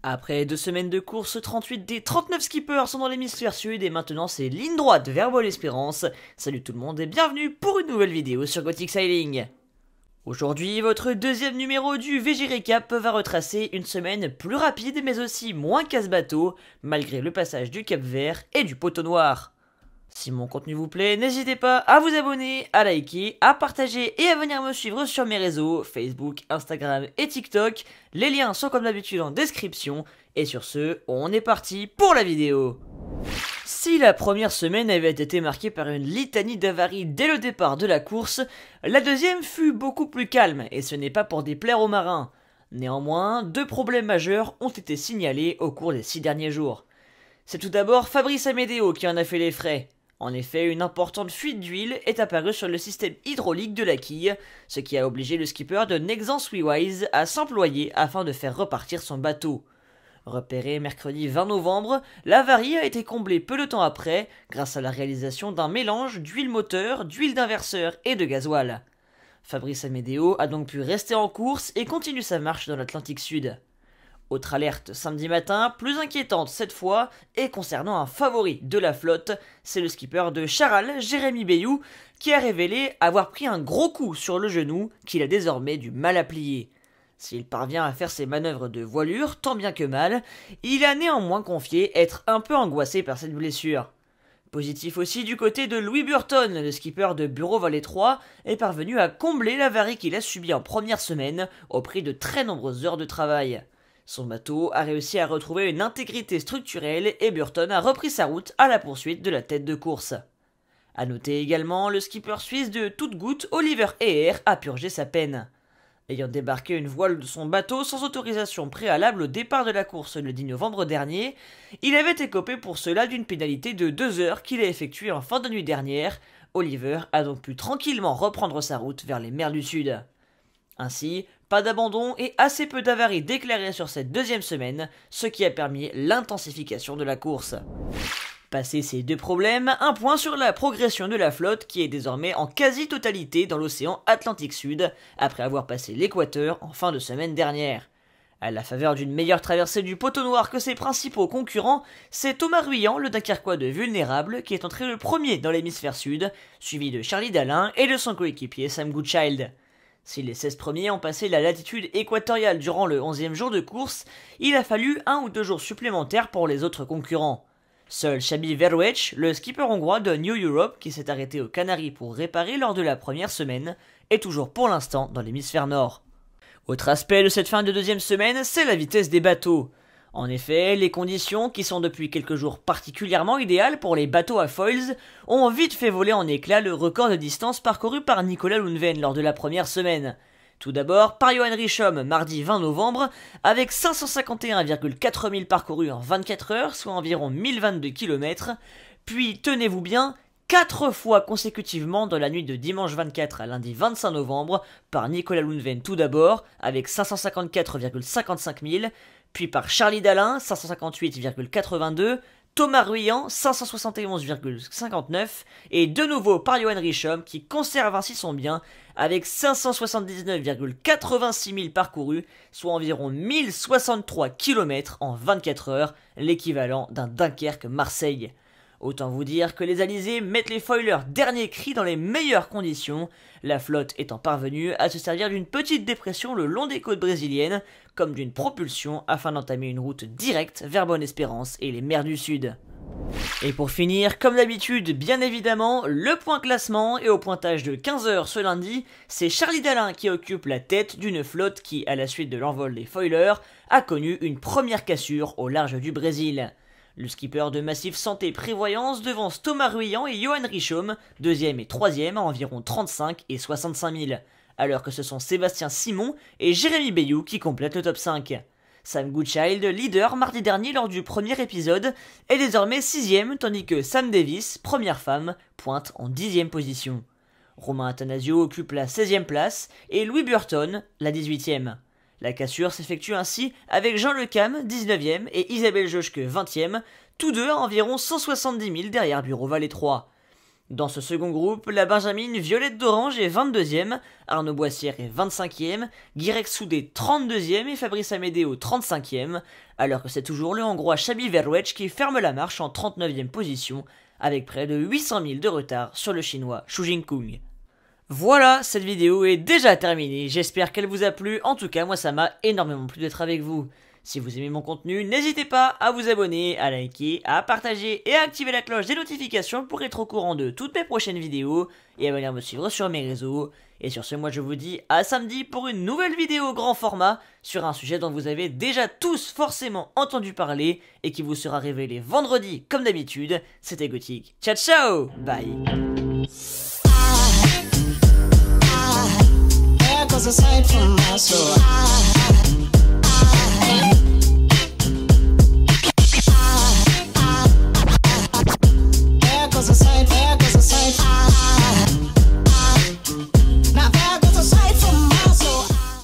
Après 2 semaines de course, 38 des 39 skippers sont dans l'hémisphère sud et maintenant c'est ligne droite vers Bonne-Espérance. Salut tout le monde et bienvenue pour une nouvelle vidéo sur Gothic Sailing. Aujourd'hui, votre deuxième numéro du VG Recap va retracer une semaine plus rapide mais aussi moins casse-bateau, malgré le passage du Cap Vert et du Poteau Noir. Si mon contenu vous plaît, n'hésitez pas à vous abonner, à liker, à partager et à venir me suivre sur mes réseaux, Facebook, Instagram et TikTok. Les liens sont comme d'habitude en description. Et sur ce, on est parti pour la vidéo. Si la première semaine avait été marquée par une litanie d'avaries dès le départ de la course, la deuxième fut beaucoup plus calme et ce n'est pas pour déplaire aux marins. Néanmoins, 2 problèmes majeurs ont été signalés au cours des 6 derniers jours. C'est tout d'abord Fabrice Amedeo qui en a fait les frais. En effet, une importante fuite d'huile est apparue sur le système hydraulique de la quille, ce qui a obligé le skipper de Nexans Wewise à s'employer afin de faire repartir son bateau. Repéré mercredi 20 novembre, l'avarie a été comblée peu de temps après grâce à la réalisation d'un mélange d'huile moteur, d'huile d'inverseur et de gasoil. Fabrice Amedeo a donc pu rester en course et continue sa marche dans l'Atlantique Sud. Autre alerte samedi matin, plus inquiétante cette fois, et concernant un favori de la flotte, c'est le skipper de Charal, Jérémy Bayou, qui a révélé avoir pris un gros coup sur le genou qu'il a désormais du mal à plier. S'il parvient à faire ses manœuvres de voilure, tant bien que mal, il a néanmoins confié être un peu angoissé par cette blessure. Positif aussi du côté de Louis Burton, le skipper de Bureau Vallée 3, est parvenu à combler l'avarie qu'il a subie en première semaine, au prix de très nombreuses heures de travail. Son bateau a réussi à retrouver une intégrité structurelle et Burton a repris sa route à la poursuite de la tête de course. A noter également, le skipper suisse de toute goutte, Oliver Heer, a purgé sa peine. Ayant débarqué une voile de son bateau sans autorisation préalable au départ de la course le 10 novembre dernier, il avait écopé pour cela d'une pénalité de 2 heures qu'il a effectuée en fin de nuit dernière. Oliver a donc pu tranquillement reprendre sa route vers les mers du Sud. Ainsi, pas d'abandon et assez peu d'avaries déclarées sur cette deuxième semaine, ce qui a permis l'intensification de la course. Passé ces 2 problèmes, un point sur la progression de la flotte qui est désormais en quasi-totalité dans l'océan Atlantique Sud, après avoir passé l'équateur en fin de semaine dernière. À la faveur d'une meilleure traversée du Poteau Noir que ses principaux concurrents, c'est Thomas Ruyant, le Dunkerquois de Vulnérable, qui est entré le premier dans l'hémisphère sud, suivi de Charlie Dalin et de son coéquipier Sam Goodchild. Si les 16 premiers ont passé la latitude équatoriale durant le 11e jour de course, il a fallu 1 ou 2 jours supplémentaires pour les autres concurrents. Seul Xabi Verwech, le skipper hongrois de New Europe qui s'est arrêté aux Canaries pour réparer lors de la première semaine, est toujours pour l'instant dans l'hémisphère nord. Autre aspect de cette fin de deuxième semaine, c'est la vitesse des bateaux. En effet, les conditions, qui sont depuis quelques jours particulièrement idéales pour les bateaux à foils, ont vite fait voler en éclats le record de distance parcouru par Nicolas Lundven lors de la première semaine. Tout d'abord par Johan Richomme mardi 20 novembre, avec 551,4 milles parcourus en 24 heures, soit environ 1022 km, puis tenez-vous bien, 4 fois consécutivement dans la nuit de dimanche 24 à lundi 25 novembre, par Nicolas Lundven tout d'abord, avec 554,55 milles, puis par Charlie Dalin, 558,82, Thomas Ruyant, 571,59, et de nouveau par Johan Richomme, qui conserve ainsi son bien, avec 579,86 milles parcourus, soit environ 1063 km en 24 heures, l'équivalent d'un Dunkerque-Marseille. Autant vous dire que les alizés mettent les foilers dernier cri dans les meilleures conditions, la flotte étant parvenue à se servir d'une petite dépression le long des côtes brésiliennes, comme d'une propulsion afin d'entamer une route directe vers Bonne-Espérance et les mers du Sud. Et pour finir, comme d'habitude, bien évidemment, le point classement, et au pointage de 15 heures ce lundi, c'est Charlie Dalin qui occupe la tête d'une flotte qui, à la suite de l'envol des foilers, a connu une première cassure au large du Brésil. Le skipper de Massif Santé Prévoyance devance Thomas Ruyant et Johan Richomme, 2e et 3e à environ 35 et 65 milles, alors que ce sont Sébastien Simon et Jérémy Bayou qui complètent le top 5. Sam Goodchild, leader mardi dernier lors du premier épisode, est désormais 6e, tandis que Sam Davis, première femme, pointe en 10e position. Romain Attanasio occupe la 16e place et Louis Burton la 18e. La cassure s'effectue ainsi avec Jean Lecam, 19e, et Isabelle Joschke, 20e, tous deux à environ 170 milles derrière Bureau Vallée 3. Dans ce second groupe, la Benjamine Violette d'Orange est 22e, Arnaud Boissière est 25e, Guirec Soudé 32e et Fabrice Amédéo 35e, alors que c'est toujours le Hongrois Chabi Verwech qui ferme la marche en 39e position, avec près de 800 000 de retard sur le chinois Xu Jingkung. Voilà, cette vidéo est déjà terminée, j'espère qu'elle vous a plu, en tout cas moi ça m'a énormément plu d'être avec vous. Si vous aimez mon contenu, n'hésitez pas à vous abonner, à liker, à partager et à activer la cloche des notifications pour être au courant de toutes mes prochaines vidéos et à venir me suivre sur mes réseaux. Et sur ce, moi je vous dis à samedi pour une nouvelle vidéo grand format sur un sujet dont vous avez déjà tous forcément entendu parler et qui vous sera révélé vendredi comme d'habitude. C'était Gothic, ciao ciao, bye. Aside from my soul.